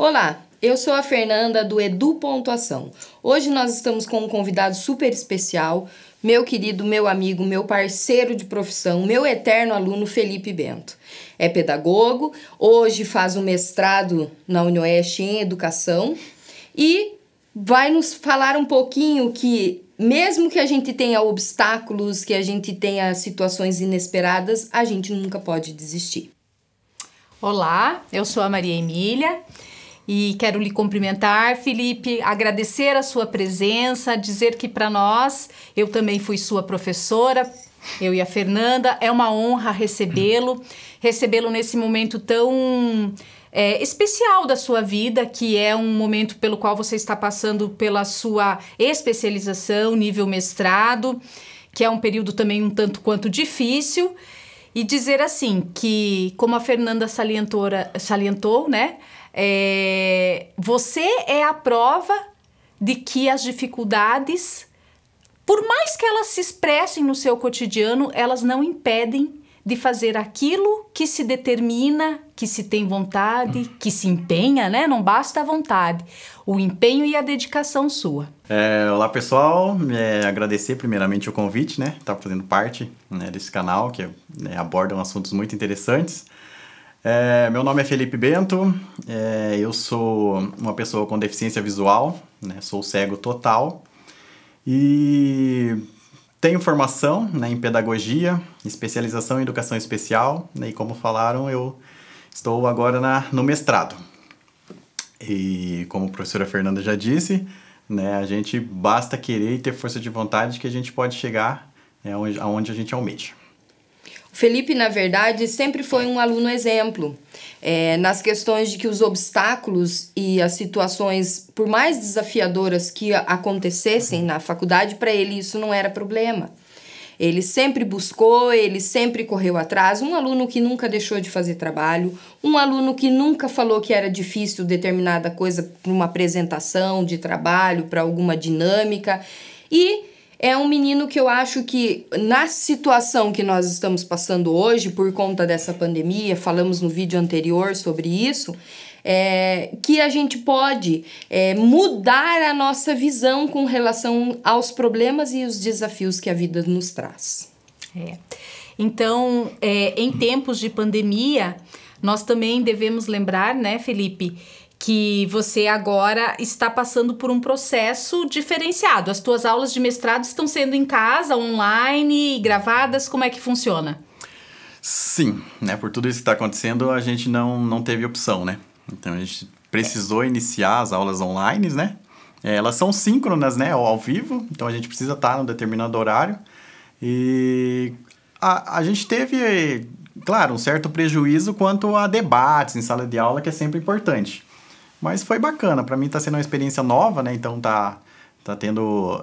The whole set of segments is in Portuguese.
Olá, eu sou a Fernanda do Edu Pontuação. Hoje nós estamos com um convidado super especial, meu querido, meu amigo, meu parceiro de profissão, meu eterno aluno Felipe Bento. É pedagogo, hoje faz um mestrado na UniOeste em Educação e vai nos falar um pouquinho que, mesmo que a gente tenha obstáculos, que a gente tenha situações inesperadas, a gente nunca pode desistir. Olá, eu sou a Maria Emília e quero lhe cumprimentar, Felipe, agradecer a sua presença, dizer que para nós, eu também fui sua professora, eu e a Fernanda, é uma honra recebê-lo nesse momento tão especial da sua vida, que é um momento pelo qual você está passando pela sua especialização, nível mestrado, que é um período também um tanto quanto difícil, e dizer assim, que como a Fernanda salientou, né? Você é a prova de que as dificuldades, por mais que elas se expressem no seu cotidiano, elas não impedem de fazer aquilo que se determina, que se tem vontade, que se empenha, né? Não basta a vontade, o empenho e a dedicação sua. Olá pessoal, agradecer primeiramente o convite, né? Tá fazendo parte, né, desse canal que abordam assuntos muito interessantes. Meu nome é Felipe Bento, eu sou uma pessoa com deficiência visual, né? Sou cego total e tenho formação, né, em pedagogia, especialização em educação especial, né, e como falaram, eu estou agora no mestrado. E como a professora Fernanda já disse, né, a gente basta querer e ter força de vontade que a gente pode chegar aonde a gente almeja. O Felipe, na verdade, sempre foi um aluno exemplo, nas questões de que os obstáculos e as situações, por mais desafiadoras que acontecessem na faculdade, para ele isso não era problema. Ele sempre buscou, ele sempre correu atrás, um aluno que nunca deixou de fazer trabalho, um aluno que nunca falou que era difícil determinada coisa para uma apresentação de trabalho, para alguma dinâmica, e é um menino que eu acho que, na situação que nós estamos passando hoje, por conta dessa pandemia, falamos no vídeo anterior sobre isso, que a gente pode mudar a nossa visão com relação aos problemas e os desafios que a vida nos traz. Então, em tempos de pandemia, nós também devemos lembrar, né, Felipe, que você agora está passando por um processo diferenciado. As tuas aulas de mestrado estão sendo em casa, online, gravadas, como é que funciona? Sim, né, por tudo isso que está acontecendo, a gente não teve opção, né? Então, a gente precisou iniciar as aulas online, né? Elas são síncronas, né, ao vivo, então a gente precisa estar num determinado horário. E a gente teve, claro, um certo prejuízo quanto a debates em sala de aula, que é sempre importante. Mas foi bacana, para mim está sendo uma experiência nova, né? Então tá tendo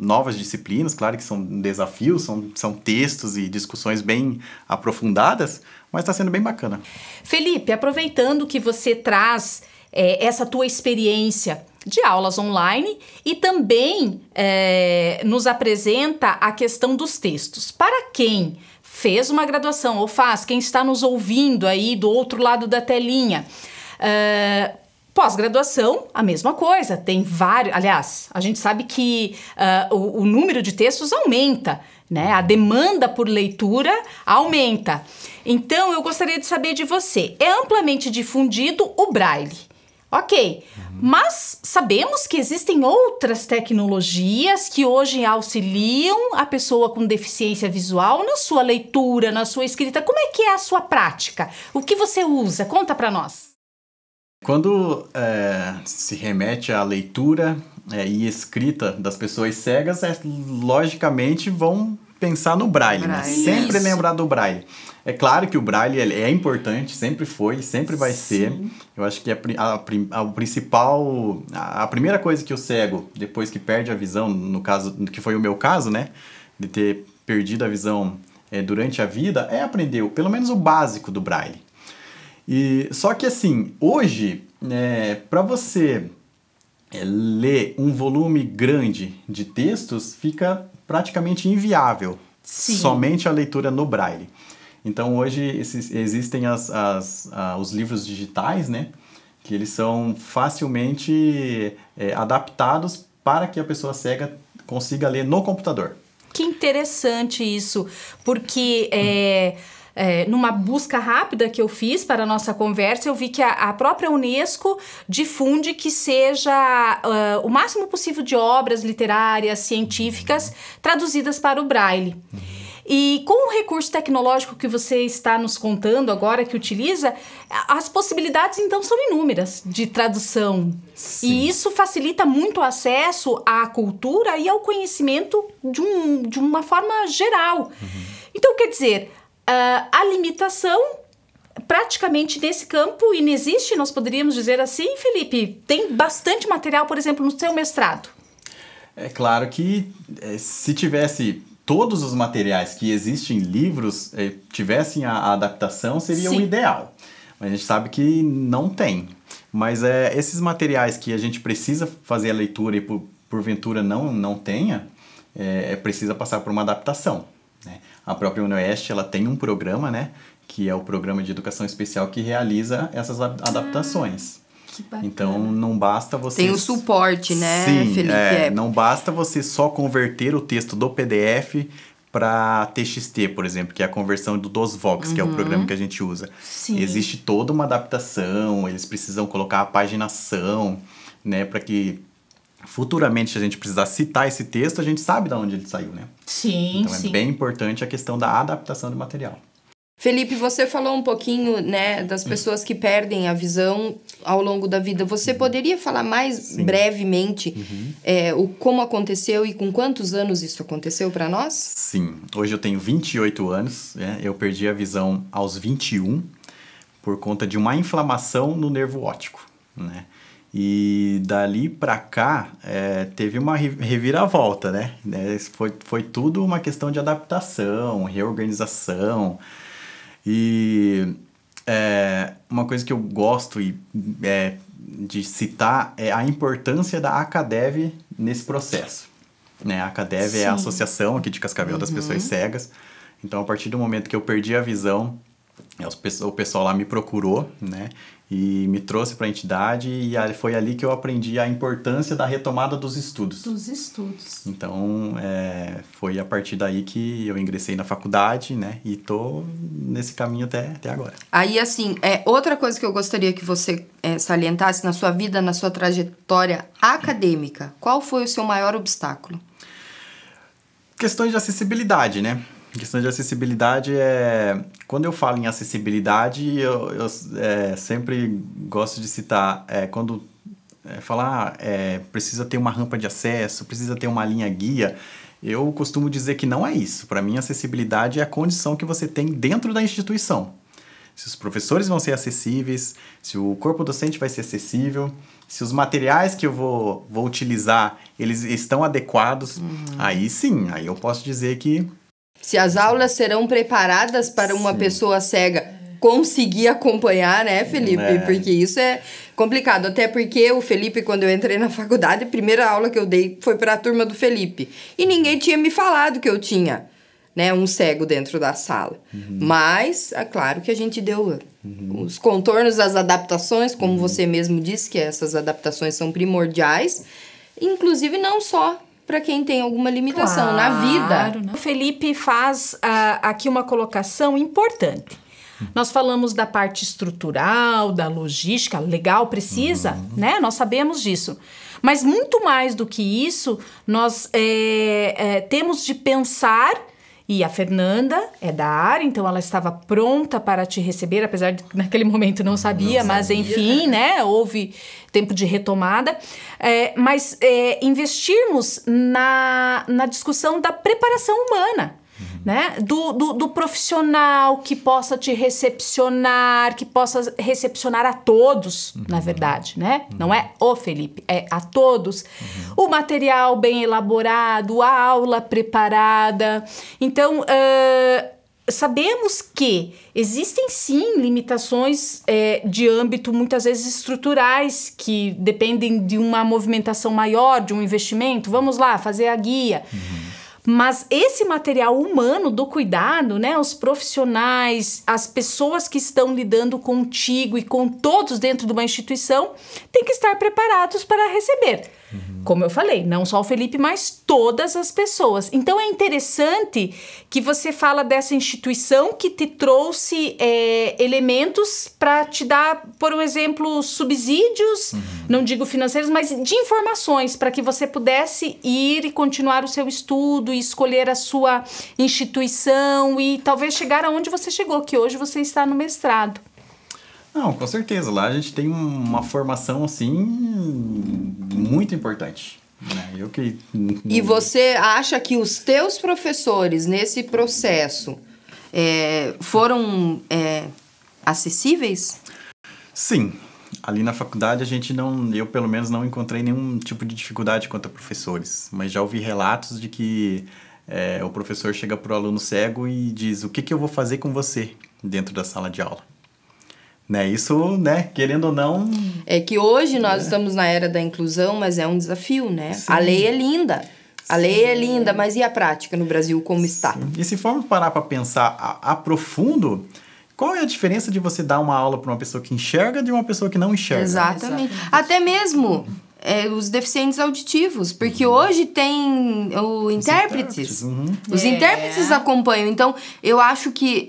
novas disciplinas, claro que são desafios, são textos e discussões bem aprofundadas, mas está sendo bem bacana. Felipe, aproveitando que você traz essa tua experiência de aulas online e também nos apresenta a questão dos textos. Para quem fez uma graduação ou faz, quem está nos ouvindo aí do outro lado da telinha, pós-graduação, a mesma coisa, tem vários, aliás, a gente sabe que o número de textos aumenta, né? A demanda por leitura aumenta. Então, eu gostaria de saber de você, é amplamente difundido o Braille? Ok, mas sabemos que existem outras tecnologias que hoje auxiliam a pessoa com deficiência visual na sua leitura, na sua escrita. Como é que é a sua prática? O que você usa? Conta para nós. Quando se remete à leitura e escrita das pessoas cegas, logicamente vão pensar no Braille, né? Sempre lembrar do Braille. É claro que o Braille é importante, sempre foi, sempre vai ser. Eu acho que a primeira coisa que o cego, depois que perde a visão, no caso, que foi o meu caso, né? De ter perdido a visão durante a vida, é aprender pelo menos o básico do Braille. Só que assim, hoje, para você ler um volume grande de textos, fica praticamente inviável. Sim. Somente a leitura no Braille. Então, hoje existem os livros digitais, né? que eles são facilmente adaptados para que a pessoa cega consiga ler no computador. Que interessante isso, porque numa busca rápida que eu fiz para a nossa conversa, eu vi que a própria Unesco difunde que seja o máximo possível de obras literárias, científicas, traduzidas para o Braille. E com o recurso tecnológico que você está nos contando agora, que utiliza, as possibilidades então são inúmeras de tradução. Sim. E isso facilita muito o acesso à cultura e ao conhecimento de uma forma geral. Então, quer dizer, a limitação praticamente nesse campo inexiste, nós poderíamos dizer assim, Felipe? Tem bastante material, por exemplo, no seu mestrado. É claro que se tivesse todos os materiais que existem em livros tivessem a adaptação, seria o ideal. Mas a gente sabe que não tem. Mas esses materiais que a gente precisa fazer a leitura e porventura não tenha, precisa passar por uma adaptação, né? A própria UniOeste, ela tem um programa, né, que é o Programa de Educação Especial, que realiza essas adaptações. Que bacana. Então, não basta você... Tem o suporte, né, Sim, Felipe? Não basta você só converter o texto do PDF para TXT, por exemplo, que é a conversão do DOSVox, que é o programa que a gente usa. Sim. Existe toda uma adaptação, eles precisam colocar a paginação, né, para que futuramente, se a gente precisar citar esse texto, a gente sabe de onde ele saiu, né? Sim, então, é bem importante a questão da adaptação do material. Felipe, você falou um pouquinho, né, das pessoas que perdem a visão ao longo da vida. Você poderia falar mais brevemente como aconteceu e com quantos anos isso aconteceu para nós? Sim, hoje eu tenho 28 anos, né? Eu perdi a visão aos 21 por conta de uma inflamação no nervo óptico, né? E dali para cá teve uma reviravolta, né? Foi tudo uma questão de adaptação, reorganização. E uma coisa que eu gosto de citar é a importância da ACADEV nesse processo, né? A ACADEV é a associação aqui de Cascavel das pessoas cegas. Então, a partir do momento que eu perdi a visão, o pessoal lá me procurou, né? E me trouxe para a entidade e foi ali que eu aprendi a importância da retomada dos estudos. Dos estudos. Então, foi a partir daí que eu ingressei na faculdade, né? E tô nesse caminho até agora. Aí, assim, outra coisa que eu gostaria que você salientasse na sua vida, na sua trajetória acadêmica, qual foi o seu maior obstáculo? Questões de acessibilidade, né? Questão de acessibilidade quando eu falo em acessibilidade, eu sempre gosto de citar quando falar precisa ter uma rampa de acesso, precisa ter uma linha guia. Eu costumo dizer que não é isso. Para mim, acessibilidade é a condição que você tem dentro da instituição. Se os professores vão ser acessíveis, se o corpo docente vai ser acessível, se os materiais que eu vou utilizar, eles estão adequados, aí sim, aí eu posso dizer que... Se as aulas serão preparadas para uma pessoa cega conseguir acompanhar, né, Felipe? Porque isso é complicado. Até porque o Felipe, quando eu entrei na faculdade, a primeira aula que eu dei foi para a turma do Felipe. E ninguém tinha me falado que eu tinha, né, um cego dentro da sala. Mas, é claro que a gente deu os contornos das adaptações, como você mesmo disse, que essas adaptações são primordiais. Inclusive, não só para quem tem alguma limitação na vida. Né? O Felipe faz aqui uma colocação importante. Nós falamos da parte estrutural, da logística, legal, precisa, né? Nós sabemos disso. Mas muito mais do que isso, nós temos de pensar, e a Fernanda é da área, então ela estava pronta para te receber, apesar de naquele momento não sabia, mas enfim, né? Houve tempo de retomada. Mas investirmos na discussão da preparação humana, né? Do profissional que possa te recepcionar, que possa recepcionar a todos, na verdade, né? Não é o Felipe, é a todos. O material bem elaborado, a aula preparada. Então, sabemos que existem sim limitações de âmbito muitas vezes estruturais que dependem de uma movimentação maior, de um investimento. Vamos lá, fazer a guia. Mas esse material humano do cuidado, né, os profissionais, as pessoas que estão lidando contigo e com todos dentro de uma instituição, têm que estar preparados para receber. Como eu falei, não só o Felipe, mas todas as pessoas. Então é interessante que você fala dessa instituição que te trouxe elementos para te dar, por exemplo, subsídios, não digo financeiros, mas de informações, para que você pudesse ir e continuar o seu estudo e escolher a sua instituição e talvez chegar aonde você chegou, que hoje você está no mestrado. Não, com certeza. Lá a gente tem uma formação, assim, muito importante. Né? E você acha que os teus professores, nesse processo, foram acessíveis? Sim. Ali na faculdade eu pelo menos não encontrei nenhum tipo de dificuldade quanto a professores. Mas já ouvi relatos de que o professor chega para o aluno cego e diz: o que eu vou fazer com você dentro da sala de aula? Né? Isso, né, querendo ou não... É que hoje nós estamos na era da inclusão, mas é um desafio, né? Sim. A lei é linda. A lei é linda, mas e a prática no Brasil como está? Sim. E se formos parar para pensar a profundo, qual é a diferença de você dar uma aula para uma pessoa que enxerga de uma pessoa que não enxerga? Exatamente. Até mesmo os deficientes auditivos, porque hoje tem os intérpretes. Os intérpretes acompanham. Então, eu acho que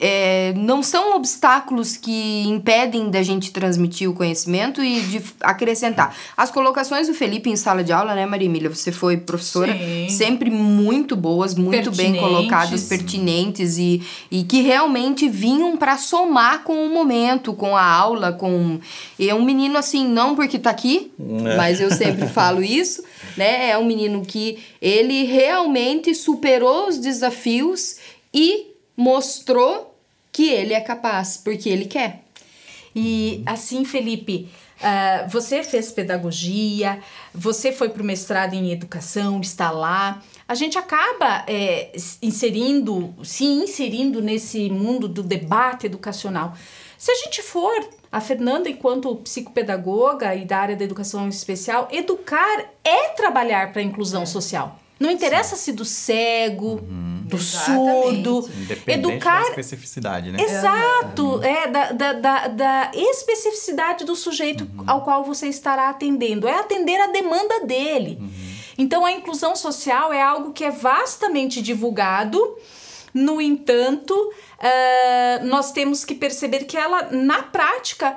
não são obstáculos que impedem da gente transmitir o conhecimento e de acrescentar. As colocações do Felipe em sala de aula, né, Maria Emília? Você foi professora sempre muito boas, muito bem colocadas, pertinentes e que realmente vinham para somar com o momento, com a aula, com... E é um menino assim, não porque tá aqui, mas eu sempre falo isso, né? É um menino que ele realmente superou os desafios e mostrou que ele é capaz, porque ele quer. E assim, Felipe, você fez pedagogia, você foi para o mestrado em educação, está lá. A gente acaba se inserindo nesse mundo do debate educacional. Se a gente for, a Fernanda, enquanto psicopedagoga e da área da educação especial, educar é trabalhar para a inclusão social. Não interessa se do cego, do surdo. Independente educar da especificidade, né? Exato, da especificidade do sujeito ao qual você estará atendendo. É atender a demanda dele. Então, a inclusão social é algo que é vastamente divulgado. No entanto, nós temos que perceber que ela, na prática,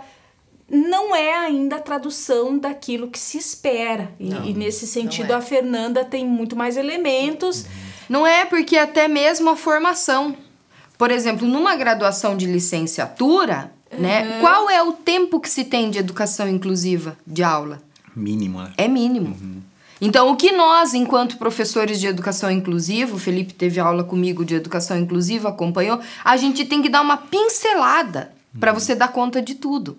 não é ainda a tradução daquilo que se espera. E nesse sentido, a Fernanda tem muito mais elementos. Não é, porque até mesmo a formação. Por exemplo, numa graduação de licenciatura, né, qual é o tempo que se tem de educação inclusiva de aula? Mínimo, né? É mínimo. Então, o que nós, enquanto professores de educação inclusiva, o Felipe teve aula comigo de educação inclusiva, acompanhou, a gente tem que dar uma pincelada para você dar conta de tudo.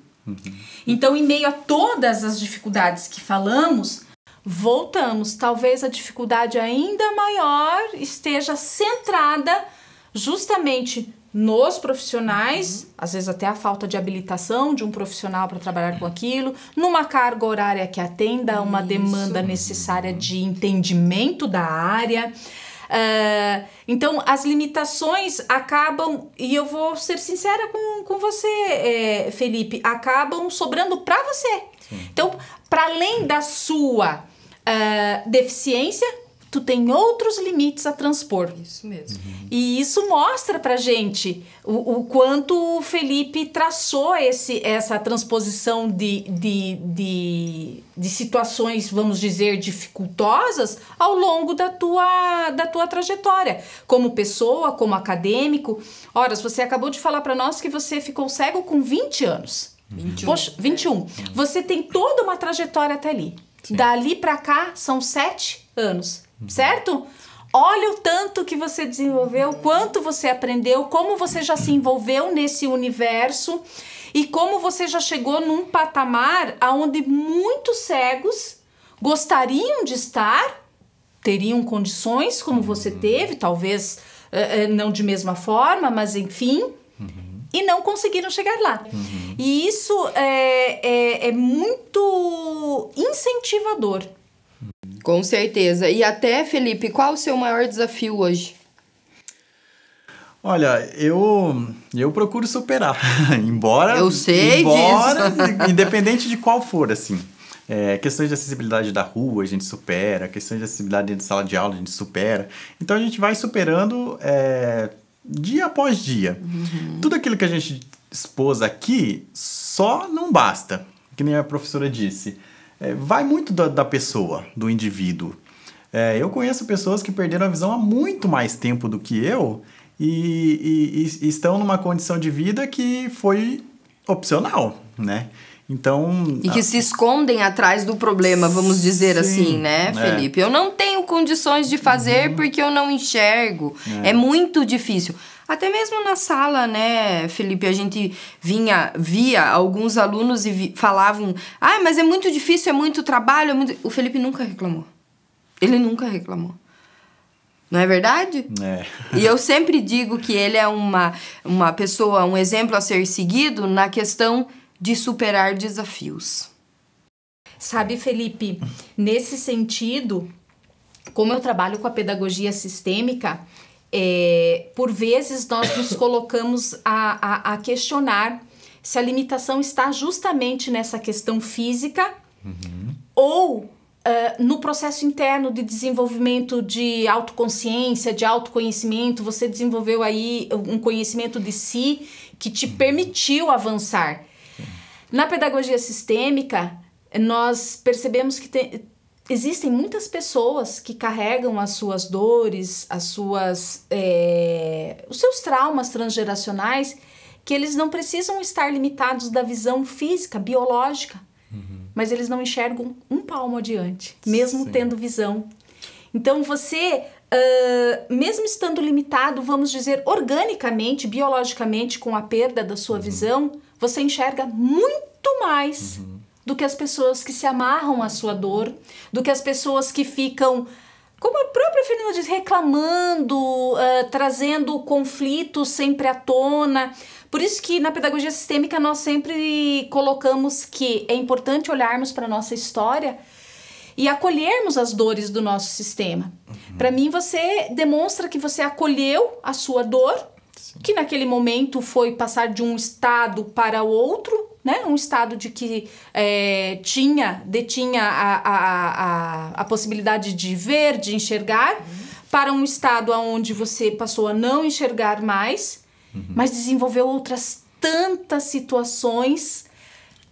Então, em meio a todas as dificuldades que falamos, voltamos. Talvez a dificuldade ainda maior esteja centrada justamente nos profissionais, às vezes até a falta de habilitação de um profissional para trabalhar com aquilo, numa carga horária que atenda a uma demanda necessária de entendimento da área. Então, as limitações acabam, e eu vou ser sincera com você, Felipe, acabam sobrando para você. Sim. Então, para além da sua deficiência, tu tem outros limites a transpor. Isso mesmo. E isso mostra pra gente o quanto o Felipe traçou essa transposição de situações, vamos dizer, dificultosas ao longo da tua trajetória. Como pessoa, como acadêmico. Ora, você acabou de falar pra nós que você ficou cego com 20 anos. 21. Poxa, 21. Você tem toda uma trajetória até ali. Sim. Dali pra cá são 7 anos. Certo? Olha o tanto que você desenvolveu, quanto você aprendeu, como você já se envolveu nesse universo e como você já chegou num patamar onde muitos cegos gostariam de estar, teriam condições como você teve, talvez não de mesma forma, mas enfim, e não conseguiram chegar lá. E isso é muito incentivador. Com certeza. E até, Felipe, qual o seu maior desafio hoje? Olha, eu procuro superar, embora disso. Independente de qual for, assim. Questões de acessibilidade da rua a gente supera, questões de acessibilidade dentro de sala de aula a gente supera. Então a gente vai superando dia após dia. Tudo aquilo que a gente expôs aqui só não basta, que nem a professora disse. Vai muito da pessoa, do indivíduo. Eu conheço pessoas que perderam a visão há muito mais tempo do que eu e estão numa condição de vida que foi opcional, né? Então... E que se escondem atrás do problema, vamos dizer assim, né, Felipe? Eu não tenho condições de fazer porque eu não enxergo. É muito difícil. Até mesmo na sala, né, Felipe, a gente via alguns alunos e falavam, mas é muito difícil, é muito trabalho, O Felipe nunca reclamou. Ele nunca reclamou. Não é verdade? E eu sempre digo que ele é uma pessoa, um exemplo a ser seguido na questão de superar desafios. Sabe, Felipe, nesse sentido, como eu trabalho com a pedagogia sistêmica, por vezes nós nos colocamos a questionar se a limitação está justamente nessa questão física ou no processo interno de desenvolvimento de autoconsciência, de autoconhecimento. Você desenvolveu aí um conhecimento de si que te permitiu avançar. Na pedagogia sistêmica, nós percebemos que existem muitas pessoas que carregam as suas dores, os seus traumas transgeracionais, que eles não precisam estar limitados da visão física, biológica, mas eles não enxergam um palmo adiante, mesmo tendo visão. Então você, mesmo estando limitado, vamos dizer, organicamente, biologicamente, com a perda da sua visão, você enxerga muito mais do que as pessoas que se amarram à sua dor, do que as pessoas que ficam, como a própria Fernanda diz, reclamando, trazendo conflitos sempre à tona. Por isso que na pedagogia sistêmica nós sempre colocamos que é importante olharmos para a nossa história e acolhermos as dores do nosso sistema. Para mim, você demonstra que você acolheu a sua dor, que naquele momento foi passar de um estado para o outro, né? Um estado de que detinha a possibilidade de ver, de enxergar, para um estado onde você passou a não enxergar mais, mas desenvolveu outras tantas situações,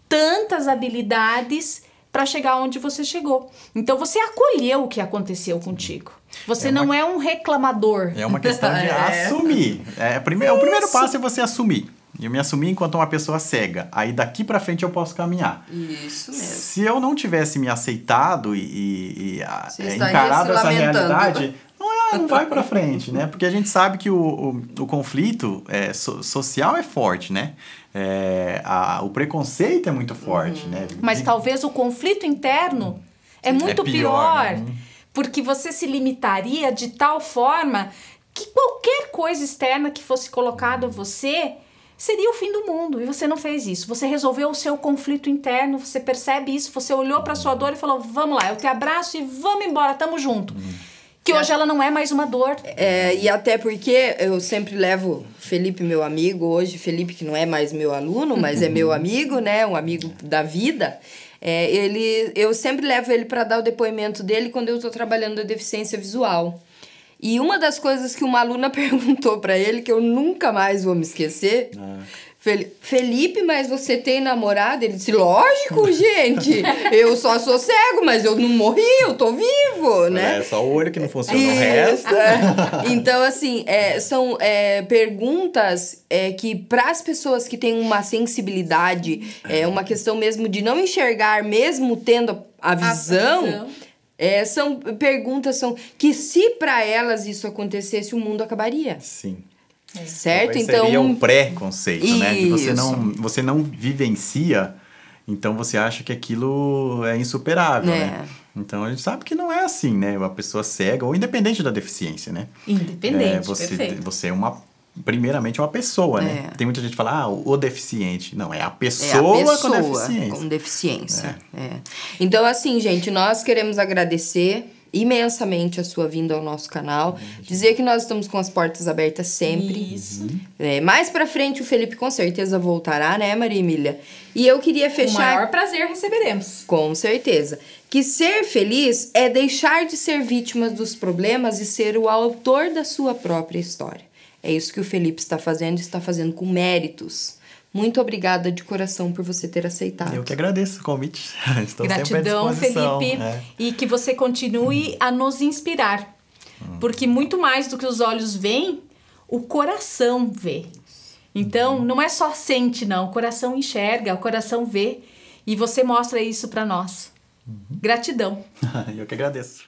tantas habilidades para chegar onde você chegou. Então você acolheu o que aconteceu contigo. Você não é um reclamador. É uma questão de assumir. O primeiro passo é você assumir. Eu me assumi enquanto uma pessoa cega. Aí daqui pra frente eu posso caminhar. Isso mesmo. Se eu não tivesse me aceitado e encarado essa realidade, não vai pra frente, né? Porque a gente sabe que o conflito social é forte, né? O preconceito é muito forte, né? Mas talvez o conflito interno é muito pior, né? Porque você se limitaria de tal forma que qualquer coisa externa que fosse colocada a você seria o fim do mundo. E você não fez isso. Você resolveu o seu conflito interno, você percebe isso, você olhou para sua dor e falou, vamos lá, eu te abraço e vamos embora, tamo junto. Que hoje ela não é mais uma dor. E até porque eu sempre levo Felipe, meu amigo, hoje Felipe, que não é mais meu aluno, mas é meu amigo, né? Um amigo da vida. Eu sempre levo ele para dar o depoimento dele quando eu estou trabalhando a deficiência visual. E uma das coisas que uma aluna perguntou para ele, que eu nunca mais vou me esquecer... Felipe, mas você tem namorado? Ele disse, lógico, gente. Eu só sou cego, mas eu não morri, eu tô vivo, né? É só o olho que não funciona, o resto. Então, assim, são perguntas que para as pessoas que têm uma sensibilidade, uma questão mesmo de não enxergar, mesmo tendo a visão. São perguntas que se para elas isso acontecesse, o mundo acabaria. Sim. Certo? Então seria um pré-conceito, né? Que você não vivencia, então você acha que aquilo é insuperável, né? Então a gente sabe que não é assim, né? A pessoa cega, ou independente da deficiência, né? Independente, perfeito. Você é uma primeiramente, uma pessoa, né? Tem muita gente que fala, o deficiente. Não, é a pessoa com deficiência. Então, assim, gente, nós queremos agradecer imensamente a sua vinda ao nosso canal. Dizer que nós estamos com as portas abertas sempre. Isso. Mais pra frente o Felipe com certeza voltará, né, Maria Emília? E eu queria fechar... Com o maior prazer receberemos. Com certeza. Que ser feliz é deixar de ser vítima dos problemas e ser o autor da sua própria história. É isso que o Felipe está fazendo com méritos. Muito obrigada de coração por você ter aceitado. Eu que agradeço o convite. Estou Gratidão, sempre à disposição. Felipe. E que você continue a nos inspirar. Porque muito mais do que os olhos veem, o coração vê. Então, não é só sente, não. O coração enxerga, o coração vê. E você mostra isso para nós. Gratidão. Eu que agradeço.